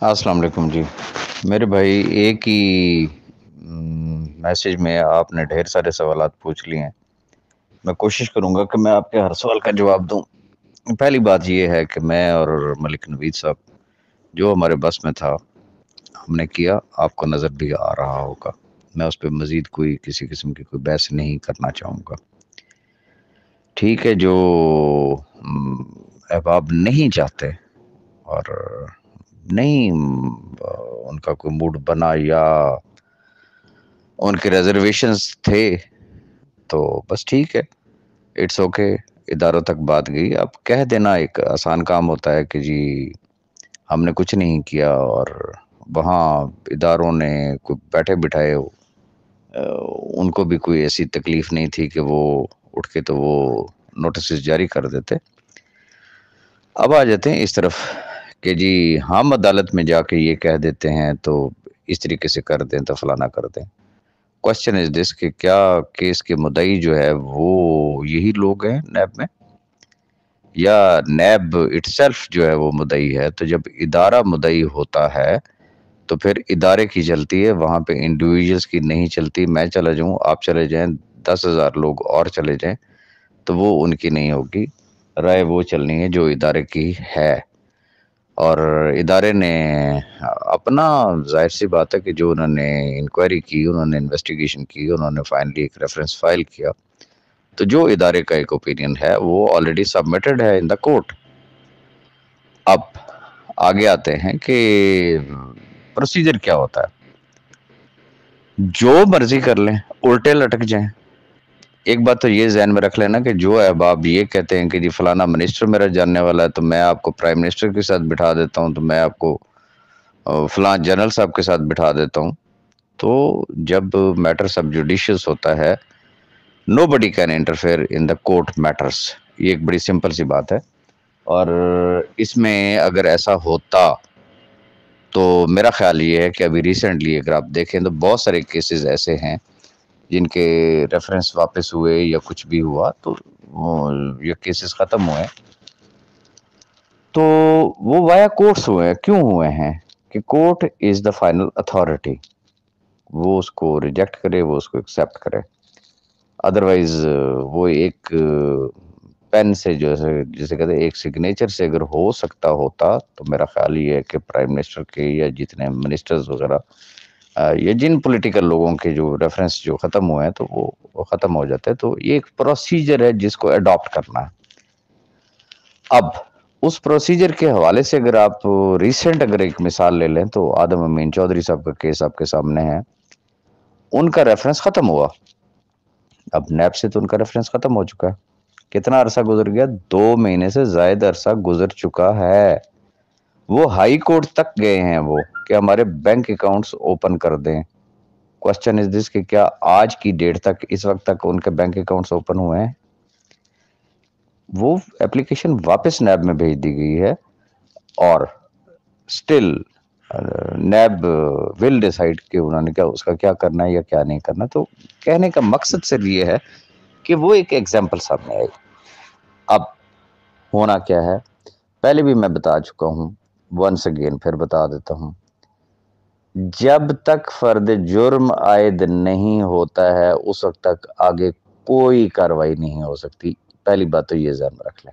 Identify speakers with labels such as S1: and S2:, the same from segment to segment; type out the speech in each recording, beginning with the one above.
S1: السلام علیکم جی میرے بھائی، ایک ہی میسج میں آپ نے ڈھیر سارے سوالات پوچھ لیے ہیں۔ میں کوشش کروں گا کہ میں آپ کے ہر سوال کا جواب دوں۔ پہلی بات یہ ہے کہ میں اور ملک نوید صاحب جو ہمارے بس میں تھا ہم نے کیا، آپ کو نظر بھی آ رہا ہوگا۔ میں اس پہ مزید کوئی کسی قسم کی کوئی بحث نہیں کرنا چاہوں گا۔ ٹھیک ہے، جو احباب نہیں چاہتے اور نہیں ان کا کوئی موڈ بنا یا ان کے ریزرویشنز تھے تو بس ٹھیک ہے، اٹس اوکے، اداروں تک بات گئی۔ اب کہہ دینا ایک آسان کام ہوتا ہے کہ جی ہم نے کچھ نہیں کیا، اور وہاں اداروں نے کوئی بیٹھے بٹھائے ان کو بھی کوئی ایسی تکلیف نہیں تھی کہ وہ اٹھ کے تو وہ نوٹسز جاری کر دیتے۔ اب آ جاتے ہیں اس طرف کہ جی ہم عدالت میں جا کے یہ کہہ دیتے ہیں تو اس طریقے سے کر دیں تو فلانا کر دیں۔ کوشچن از دس کہ کیا کیس کے مدعی جو ہے وہ یہی لوگ ہیں نیب میں، یا نیب اٹ سیلف جو ہے وہ مدعی ہے؟ تو جب ادارہ مدعی ہوتا ہے تو پھر ادارے کی چلتی ہے، وہاں پہ انڈیویجلز کی نہیں چلتی۔ میں چلا جاؤں، آپ چلے جائیں، 10,000 لوگ اور چلے جائیں تو وہ ان کی نہیں ہوگی، رائے وہ چلنی ہے جو ادارے کی ہے۔ اور ادارے نے اپنا، ظاہر سی بات ہے کہ جو انہوں نے انکوائری کی، انہوں نے انویسٹیگیشن کی، انہوں نے فائنلی ایک ریفرنس فائل کیا، تو جو ادارے کا ایک اوپینین ہے وہ آلریڈی سبمٹڈ ہے ان دا کورٹ۔ اب آگے آتے ہیں کہ پروسیجر کیا ہوتا ہے۔ جو مرضی کر لیں، الٹے لٹک جائیں۔ ایک بات تو یہ ذہن میں رکھ لینا کہ جو احباب یہ کہتے ہیں کہ جی فلانا منسٹر میرا جاننے والا ہے تو میں آپ کو پرائم منسٹر کے ساتھ بٹھا دیتا ہوں، تو میں آپ کو فلاں جنرل صاحب کے ساتھ بٹھا دیتا ہوں، تو جب میٹر سب جوڈیشیس ہوتا ہے، nobody can interfere in the court matters. یہ ایک بڑی سمپل سی بات ہے، اور اس میں اگر ایسا ہوتا تو میرا خیال یہ ہے کہ ابھی ریسنٹلی اگر آپ دیکھیں تو بہت سارے کیسز ایسے ہیں جن کے ریفرنس واپس ہوئے یا کچھ بھی ہوا تو یہ کیسز ختم ہوئے، تو وہ وایا کورٹس ہوئے ہیں۔ کیوں ہوئے ہیں؟ کہ court is the final authority, وہ اس کو ریجیکٹ کرے، وہ اس کو ایکسیپٹ کرے۔ ادروائز وہ ایک پین سے جیسے کہتے ہیں ایک سگنیچر سے اگر ہو سکتا ہوتا تو میرا خیال یہ ہے کہ پرائم منسٹر کے یا جتنے منسٹرز وغیرہ یا جن پولیٹیکل لوگوں کے جو ریفرنس جو ختم ہوئے ہیں تو وہ ختم ہو جاتے ہیں۔ تو یہ ایک پروسیجر ہے جس کو اڈاپٹ کرنا ہے۔ اب اس پروسیجر کے حوالے سے اگر آپ ریسنٹ اگر ایک مثال لے لیں تو آدم امین چودھری صاحب کا کیس آپ کے سامنے ہے، ان کا ریفرنس ختم ہوا۔ اب نیب سے تو ان کا ریفرنس ختم ہو چکا ہے۔ کتنا عرصہ گزر گیا؟ 2 مہینے سے زائد عرصہ گزر چکا ہے۔ وہ ہائی کورٹ تک گئے ہیں وہ کہ ہمارے بینک اکاؤنٹس اوپن کر دیں۔ کوسچن از دس کہ کیا آج کی ڈیٹ تک، اس وقت تک ان کے بینک اکاؤنٹس اوپن ہوئے ہیں؟ وہ اپلیکیشن واپس نیب میں بھیج دی گئی ہے، اور سٹل نیب ول ڈیسائیڈ کہ انہوں نے اس کا کیا کرنا ہے یا کیا نہیں کرنا۔ تو کہنے کا مقصد صرف یہ ہے کہ وہ ایک ایگزامپل سامنے آئی۔ اب ہونا کیا ہے، پہلے بھی میں بتا چکا ہوں، ونس اگین پھر بتا دیتا ہوں، جب تک فرد جرم عائد نہیں ہوتا ہے اس وقت تک آگے کوئی کارروائی نہیں ہو سکتی۔ پہلی بات تو یہ ذہن میں رکھ لیں۔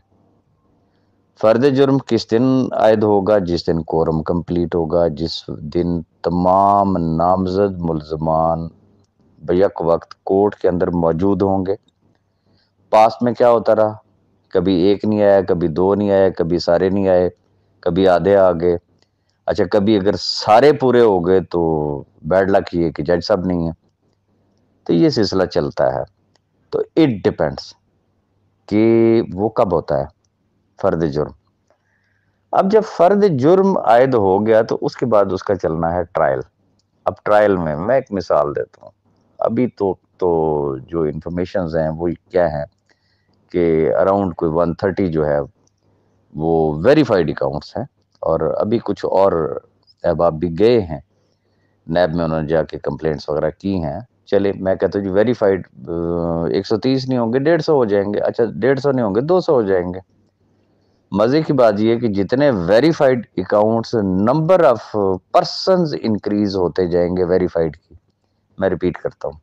S1: فرد جرم کس دن عائد ہوگا؟ جس دن کورم کمپلیٹ ہوگا، جس دن تمام نامزد ملزمان بیک وقت کورٹ کے اندر موجود ہوں گے۔ پاسٹ میں کیا ہوتا رہا؟ کبھی ایک نہیں آیا، کبھی 2 نہیں آئے، کبھی سارے نہیں آئے، کبھی آدھے آ گئے۔ اچھا، کبھی اگر سارے پورے ہو گئے تو بیڈ لک یہ کہ جج صاحب نہیں ہے۔ تو یہ سلسلہ چلتا ہے۔ تو اٹ ڈیپینڈس کہ وہ کب ہوتا ہے فرد جرم۔ اب جب فرد جرم عائد ہو گیا تو اس کے بعد اس کا چلنا ہے ٹرائل۔ اب ٹرائل میں ایک مثال دیتا ہوں۔ ابھی تو جو انفارمیشنز ہیں وہ کیا ہیں کہ اراؤنڈ کوئی 130 جو ہے وہ ویریفائڈ اکاؤنٹس ہیں، اور ابھی کچھ اور احباب بھی گئے ہیں نیب میں، انہوں نے جا کے کمپلینٹس وغیرہ کی ہیں۔ چلے میں کہتا ہوں جی ویریفائڈ 130 نہیں ہوں گے، 150 ہو جائیں گے۔ اچھا 150 نہیں ہوں گے، 200 ہو جائیں گے۔ مزے کی بات یہ ہے کہ جتنے verified accounts number of persons increase ہوتے جائیں گے ویریفائڈ کی، میں ریپیٹ کرتا ہوں،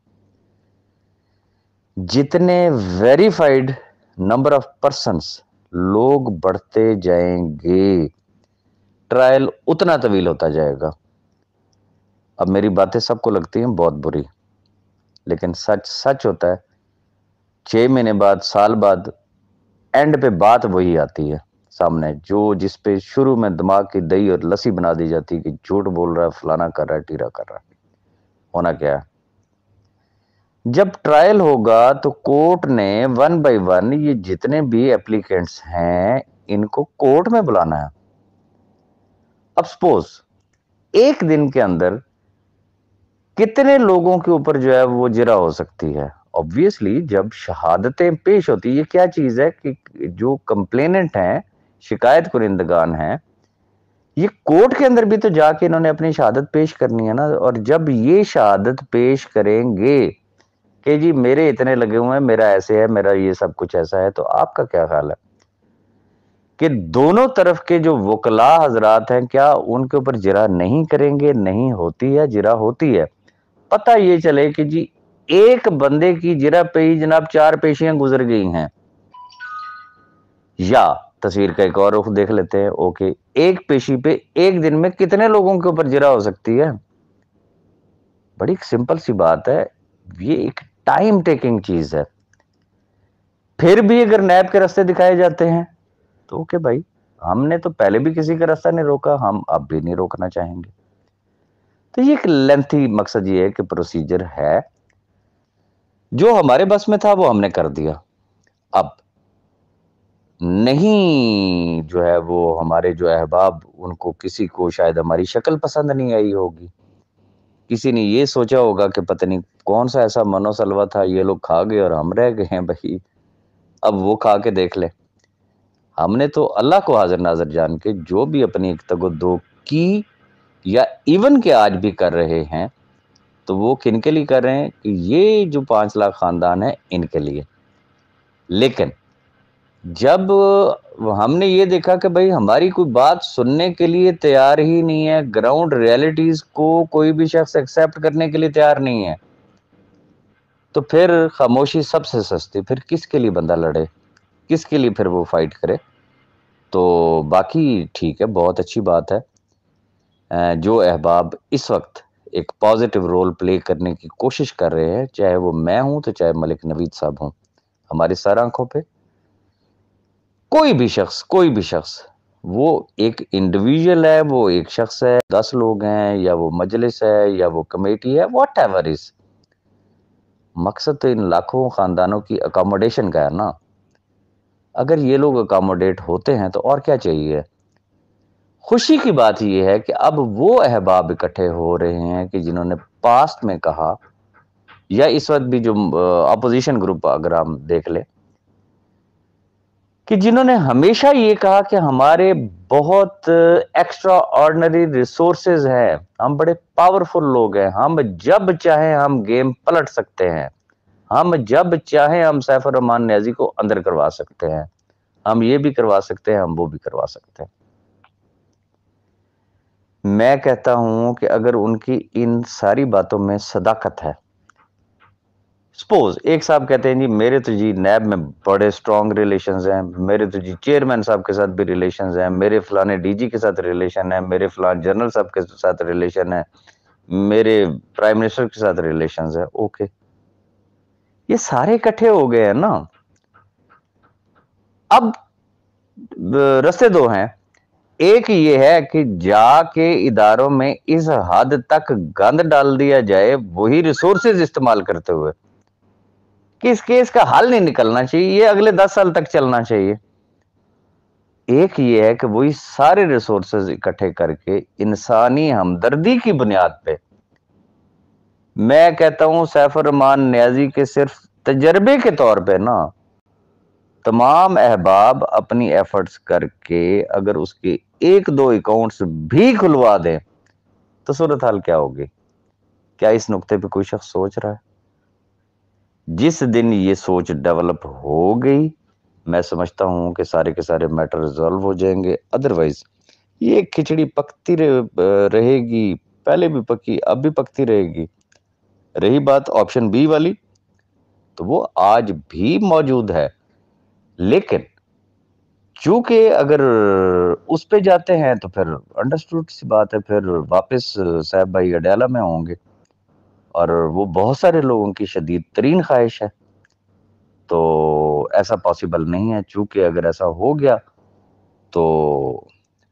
S1: جتنے ویریفائڈ نمبر آف پرسنز لوگ بڑھتے جائیں گے ٹرائل اتنا طویل ہوتا جائے گا۔ اب میری باتیں سب کو لگتی ہیں بہت بری، لیکن سچ سچ ہوتا ہے۔ 6 مہینے بعد، سال بعد، اینڈ پہ بات وہی آتی ہے سامنے، جس پہ شروع میں دماغ کی دہی اور لسی بنا دی جاتی ہے کہ جھوٹ بول رہا ہے، فلانا کر رہا ہے، ٹیرا کر رہا ہے۔ ہونا کیا ہے، جب ٹرائل ہوگا تو کورٹ نے 1 بائی 1 یہ جتنے بھی اپلیکینٹس ہیں ان کو کورٹ میں بلانا ہے۔ اب سپوز ایک دن کے اندر کتنے لوگوں کے اوپر جو ہے وہ جرا ہو سکتی ہے؟ obviously جب شہادتیں پیش ہوتی، یہ کیا چیز ہے کہ جو کمپلیننٹ ہیں، شکایت کنندگان ہیں، یہ کورٹ کے اندر بھی تو جا کے انہوں نے اپنی شہادت پیش کرنی ہے نا۔ اور جب یہ شہادت پیش کریں گے کہ جی میرے اتنے لگے ہوئے ہیں، میرا ایسے ہے، میرا یہ سب کچھ ایسا ہے، تو آپ کا کیا خیال ہے کہ دونوں طرف کے جو وکلاء حضرات ہیں کیا ان کے اوپر جرا نہیں کریں گے؟ نہیں ہوتی ہے، جرا ہوتی ہے۔ پتہ یہ چلے کہ جی ایک بندے کی جرا پہ ہی جناب 4 پیشیاں گزر گئی ہیں، یا تصویر کا ایک اور رخ دیکھ لیتے ہیں، اوکے، ایک پیشی پہ ایک دن میں کتنے لوگوں کے اوپر جرا ہو سکتی ہے؟ بڑی سمپل سی بات ہے، یہ ایک ٹائم ٹیکنگ چیز ہے۔ پھر بھی اگر نیب کے راستے دکھائے جاتے ہیں تو اوکے بھائی، ہم نے تو پہلے بھی کسی کا راستہ نہیں روکا، ہم اب بھی نہیں روکنا چاہیں گے۔ تو یہ ایک لینتھی مقصد یہ ہے کہ پروسیجر ہے، جو ہمارے بس میں تھا وہ ہم نے کر دیا۔ اب نہیں جو ہے وہ ہمارے جو احباب، ان کو کسی کو شاید ہماری شکل پسند نہیں آئی ہوگی، کسی نے یہ سوچا ہوگا کہ پتہ نہیں کون سا ایسا منو سلوا تھا، یہ لوگ کھا گئے اور ہم رہ گئے ہیں بھائی، اب وہ کھا کے دیکھ لیں۔ ہم نے تو اللہ کو حاضر ناظر جان کے جو بھی اپنی تگدو کی یا ایون کے آج بھی کر رہے ہیں، تو وہ کن کے لیے کر رہے ہیں کہ یہ جو 5 لاکھ خاندان ہیں ان کے لیے۔ لیکن جب ہم نے یہ دیکھا کہ بھائی ہماری کوئی بات سننے کے لیے تیار ہی نہیں ہے، گراؤنڈ ریالٹیز کو کوئی بھی شخص ایکسیپٹ کرنے کے لیے تیار نہیں ہے، تو پھر خاموشی سب سے سستی، پھر کس کے لیے بندہ لڑے، کس کے لیے پھر وہ فائٹ کرے؟ تو باقی ٹھیک ہے، بہت اچھی بات ہے، جو احباب اس وقت ایک پازیٹیو رول پلے کرنے کی کوشش کر رہے ہیں، چاہے وہ میں ہوں تو چاہے ملک نوید صاحب ہوں، ہماری سر آنکھوں پہ کوئی بھی شخص وہ ایک انڈیویژل ہے، وہ ایک شخص ہے، 10 لوگ ہیں، یا وہ مجلس ہے، یا وہ کمیٹی ہے، واٹ ایور از، مقصد تو ان لاکھوں خاندانوں کی اکاموڈیشن کا ہے نا۔ اگر یہ لوگ اکاموڈیٹ ہوتے ہیں تو اور کیا چاہیے؟ خوشی کی بات یہ ہے کہ اب وہ احباب اکٹھے ہو رہے ہیں کہ جنہوں نے پاسٹ میں کہا، یا اس وقت بھی جو اپوزیشن گروپ اگر ہم دیکھ لیں، کہ جنہوں نے ہمیشہ یہ کہا کہ ہمارے بہت ایکسٹرا آرڈنری ریسورسز ہیں، ہم بڑے پاورفل لوگ ہیں، ہم جب چاہیں ہم گیم پلٹ سکتے ہیں، ہم جب چاہیں ہم سیف الرحمان نیازی کو اندر کروا سکتے ہیں، ہم یہ بھی کروا سکتے ہیں، ہم وہ بھی کروا سکتے ہیں۔ میں کہتا ہوں کہ اگر ان کی ان ساری باتوں میں صداقت ہے، سپوز ایک صاحب کہتے ہیں جی میرے تو جی نیب میں بڑے سٹرونگ ریلیشنز ہیں، میرے تو جی چیئرمین صاحب کے ساتھ بھی ریلیشنز ہیں، میرے فلانے ڈی جی کے ساتھ ریلیشن ہے، میرے فلان جنرل صاحب کے ساتھ ریلیشن ہے، میرے پرائم منسٹر کے ساتھ ریلیشنز ہیں، اوکے، یہ سارے اکٹھے ہو گئے ہیں نا۔ اب رستے دو ہیں، ایک یہ ہے کہ جا کے اداروں میں اس حد تک گند ڈال دیا جائے وہی ریسورسز استعمال کرتے ہوئے کہ اس کیس کا حل نہیں نکلنا چاہیے، یہ اگلے 10 سال تک چلنا چاہیے۔ ایک یہ ہے کہ وہی سارے ریسورسز اکٹھے کر کے انسانی ہمدردی کی بنیاد پہ، میں کہتا ہوں سیف الرحمان نیازی کے صرف تجربے کے طور پہ نا، تمام احباب اپنی ایفرٹس کر کے اگر اس کے 1-2 اکاؤنٹس بھی کھلوا دیں تو صورتحال کیا ہوگی؟ کیا اس نقطے پہ کوئی شخص سوچ رہا ہے؟ جس دن یہ سوچ ڈیولپ ہو گئی، میں سمجھتا ہوں کہ سارے کے سارے میٹر ریزالو ہو جائیں گے. ادروائز یہ کھچڑی پکتی رہے گی، پہلے بھی پکی، اب بھی پکتی رہے گی. رہی بات آپشن بی والی، تو وہ آج بھی موجود ہے، لیکن چونکہ اگر اس پہ جاتے ہیں تو پھر انڈرسٹوڈ سی بات ہے، پھر واپس صاحب بھائی اڈیالہ میں ہوں گے، اور وہ بہت سارے لوگوں کی شدید ترین خواہش ہے. تو ایسا پاسبل نہیں ہے، چونکہ اگر ایسا ہو گیا تو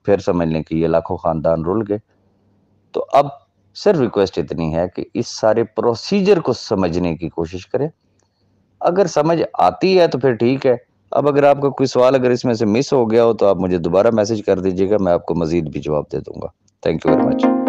S1: پھر سمجھ لیں کہ یہ لاکھوں خاندان رول گئے. تو اب صرف ریکویسٹ اتنی ہے کہ اس سارے پروسیجر کو سمجھنے کی کوشش کریں. اگر سمجھ آتی ہے تو پھر ٹھیک ہے. اب اگر آپ کا کوئی سوال اگر اس میں سے مس ہو گیا ہو تو آپ مجھے دوبارہ میسج کر دیجیے گا، میں آپ کو مزید بھی جواب دے دوں گا. Thank you very much.